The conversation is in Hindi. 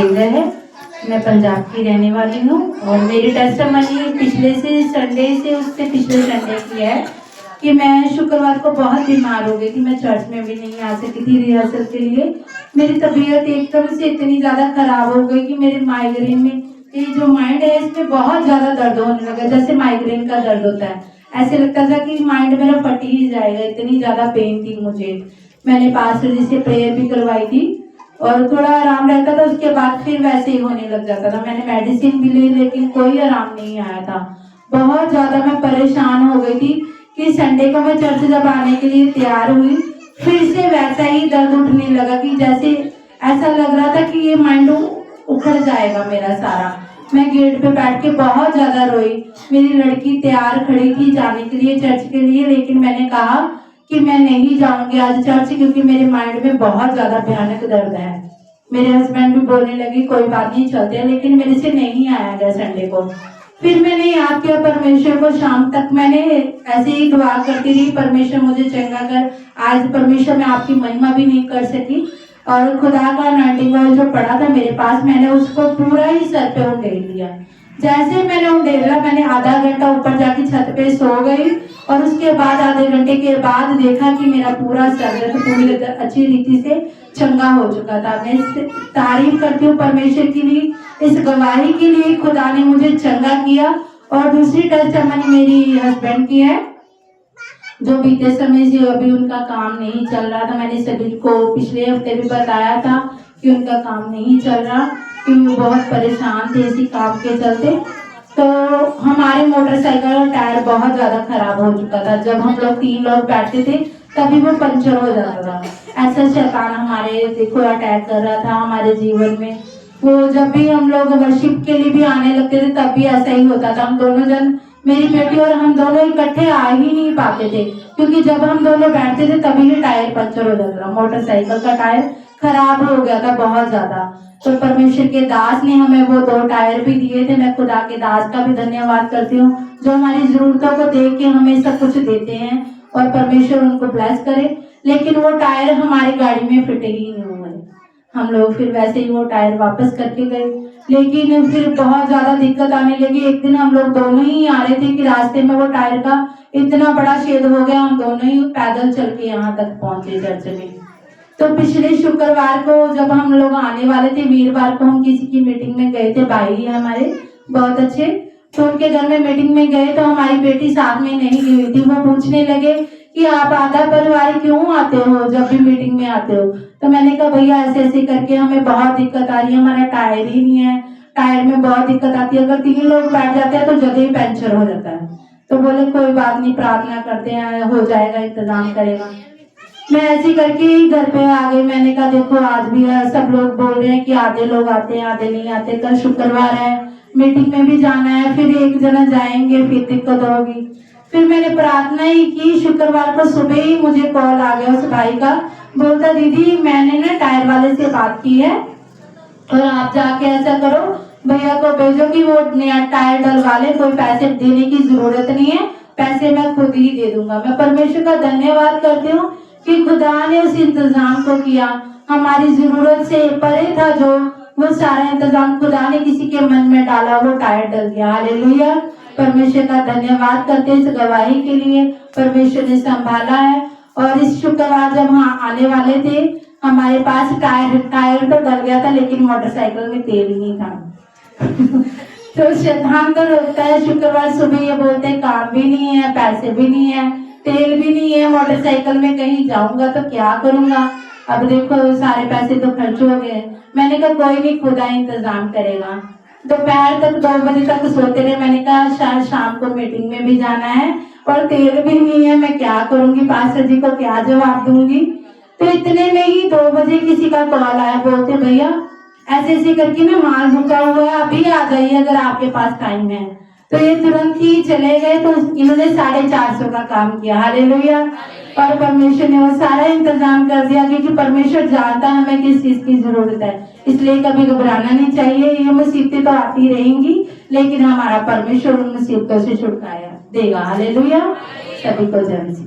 केंद्र है। मैं पंजाब की रहने वाली हूँ और मेरी टेस्टिमनी पिछले से संडे से उससे पिछले संडे की है कि मैं शुक्रवार को बहुत बीमार हो गई थी। मैं चर्च में भी नहीं आ सकी थी रिहर्सल के लिए। मेरी तबीयत एकदम से इतनी ज़्यादा खराब हो गई कि मेरे माइग्रेन में ये जो माइंड है इसमें बहुत ज़्यादा दर्द होने लगा, जैसे माइग्रेन का दर्द होता है। ऐसे लगता था कि माइंड मेरा फट ही जाएगा, इतनी ज़्यादा पेन थी मुझे। मैंने पास्टर जी से प्रेयर भी करवाई थी और थोड़ा आराम रहता था, उसके बाद फिर वैसे ही होने लग जाता था। मैंने मेडिसिन भी ली लेकिन कोई आराम नहीं आया था। बहुत ज़्यादा मैं परेशान हो गई थी कि संडे को मैं चर्च जब आने के लिए तैयार हुई फिर से वैसा ही दर्द उठने लगा कि जैसे ऐसा लग रहा था कि ये माइंड उखड़ जाएगा मेरा सारा। मैं गेट पे बैठ के बहुत ज़्यादा रोई। मेरी लड़की तैयार खड़ी थी जाने के लिए चर्च के लिए, लेकिन मैंने कहा कि मैं नहीं जाऊंगी आज चर्च क्योंकि मेरे माइंड में बहुत ज़्यादा भयानक दर्द है। मेरे हस्बैंड भी बोलने लगे कोई बात नहीं चलते हैं, लेकिन मेरे से नहीं आया गया संडे को। फिर मैंने याद किया परमेश्वर को, शाम तक मैंने ऐसे ही दुआ करती रही, परमेश्वर मुझे चंगा कर। आज परमेश्वर मैं आपकी महिमा भी नहीं कर सकी और खुदा का अनॉइंटिंग ऑयल जो पड़ा था मेरे पास, मैंने उसको पूरा ही सर पे उंडेल लिया। जैसे मैंने उंडेला, मैंने आधा घंटा ऊपर जाके छत पे सो गई और उसके बाद आधे घंटे के बाद देखा कि मेरा पूरा सर दर्द पूरी अच्छी रीति से चंगा हो चुका था। मैं तारीफ करती हूँ परमेश्वर के लिए, इस गवाही के लिए खुदा ने मुझे चंगा किया। और दूसरी टेस्टिमनी मेरी हस्बैंड की है जो बीते समय से अभी उनका काम नहीं चल रहा था। मैंने सभी को पिछले हफ्ते भी बताया था कि उनका काम नहीं चल रहा, कि वो बहुत परेशान थे इसी काम के चलते। तो हमारे मोटरसाइकिल का टायर बहुत ज़्यादा खराब हो चुका था। जब हम लोग 3 लोग बैठते थे तभी वो पंचर हो जाता था। ऐसा शैतान हमारे देखो अटैक कर रहा था हमारे जीवन में। वो जब भी हम लोग वर्शिप के लिए भी आने लगते थे तब भी ऐसा ही होता था। हम दोनों जन, मेरी बेटी और हम दोनों इकट्ठे आ ही नहीं पाते थे क्योंकि जब हम दोनों बैठते थे तभी ही टायर पंचर हो जाता था। मोटरसाइकिल का टायर खराब हो गया था बहुत ज्यादा। तो परमेश्वर के दास ने हमें वो 2 टायर भी दिए थे। मैं खुदा के दास का भी धन्यवाद करती हूँ जो हमारी जरूरतों को देख के हमें सब कुछ देते हैं और परमेश्वर उनको ब्लेस करे। लेकिन वो टायर हमारी गाड़ी में फिट ही नहीं हुए। हम लोग फिर वैसे ही वो टायर वापस करके गए, लेकिन फिर बहुत ज्यादा दिक्कत आने लगी। एक दिन हम लोग दोनों ही आ रहे थे कि रास्ते में वो टायर का इतना बड़ा छेद हो गया, हम दोनों ही पैदल चल के यहाँ तक पहुंचे चर्च में। तो पिछले शुक्रवार को जब हम लोग आने वाले थे, वीरवार को हम किसी की मीटिंग में गए थे, भाई है हमारे बहुत अच्छे, तो उनके घर में मीटिंग में गए तो हमारी बेटी साथ में नहीं गई हुई थी। वो पूछने लगे कि आप आधा परिवार क्यों आते हो जब भी मीटिंग में आते हो। तो मैंने कहा भैया ऐसे ऐसे करके हमें बहुत दिक्कत आ रही है, हमारा टायर ही नहीं है, टायर में बहुत दिक्कत आती है, अगर 3 लोग बैठ जाते हैं तो जगह ही पंचर हो जाता है। तो बोले कोई बात नहीं, प्रार्थना करते हैं, हो जाएगा, इंतजाम करेगा। मैं ऐसी करके ही घर पे आ गई। मैंने कहा देखो आज भी सब लोग बोल रहे हैं कि आधे लोग आते हैं आधे नहीं आते, कल शुक्रवार है, मीटिंग में भी जाना है, फिर एक जना जाएंगे फिर दिक्कत होगी। फिर मैंने प्रार्थना ही की। शुक्रवार को सुबह ही मुझे कॉल आ गया उस भाई का, बोलता दीदी मैंने ना टायर वाले से बात की है और आप जाके ऐसा करो भैया को भेजो कि वो नया टायर डलवा ले, कोई पैसे देने की जरूरत नहीं है, पैसे मैं खुद ही दे दूंगा। मैं परमेश्वर का धन्यवाद करती हूँ कि खुदा ने उस इंतजाम को किया। हमारी जरूरत से परे था जो, वो सारा इंतजाम खुदा ने किसी के मन में डाला, वो टायर डल गया। हालेलुया, परमेश्वर का धन्यवाद करते इस गवाही के लिए। परमेश्वर ने संभाला है। और इस शुक्रवार जब हम आने वाले थे हमारे पास टायर तो डल गया था लेकिन मोटरसाइकिल में तेल नहीं था। तो शैतान तो रोकता है। शुक्रवार सुबह ये बोलते हैं काम भी नहीं है, पैसे भी नहीं है, तेल भी नहीं है, मोटरसाइकिल में कहीं जाऊंगा तो क्या करूंगा। अब देखो सारे पैसे तो खर्च हो गए। मैंने कहा कोई नहीं, खुदा इंतजाम करेगा। दोपहर तक 2 बजे तक सोते रहे। मैंने कहा शायद शाम को मीटिंग में भी जाना है और तेल भी नहीं है, मैं क्या करूंगी, पास्टर जी को क्या जवाब दूंगी। तो इतने में ही 2 बजे किसी का कॉल आया, बोलते भैया ऐसे ऐसे करके ना माल रुका हुआ है, अभी आ जाइए अगर आपके पास टाइम है। तो ये तुरंत ही चले गए। तो इन्होंने 450 का काम किया। हालेलुया। और परमेश्वर ने वो सारा इंतजाम कर दिया क्योंकि परमेश्वर जानता है हमें किस चीज की जरूरत है। इसलिए कभी घबराना नहीं चाहिए। ये मुसीबतें तो आती रहेंगी लेकिन हमारा परमेश्वर उन मुसीबतों से छुटकारा देगा। हालेलुया। सभी को जय मसीह।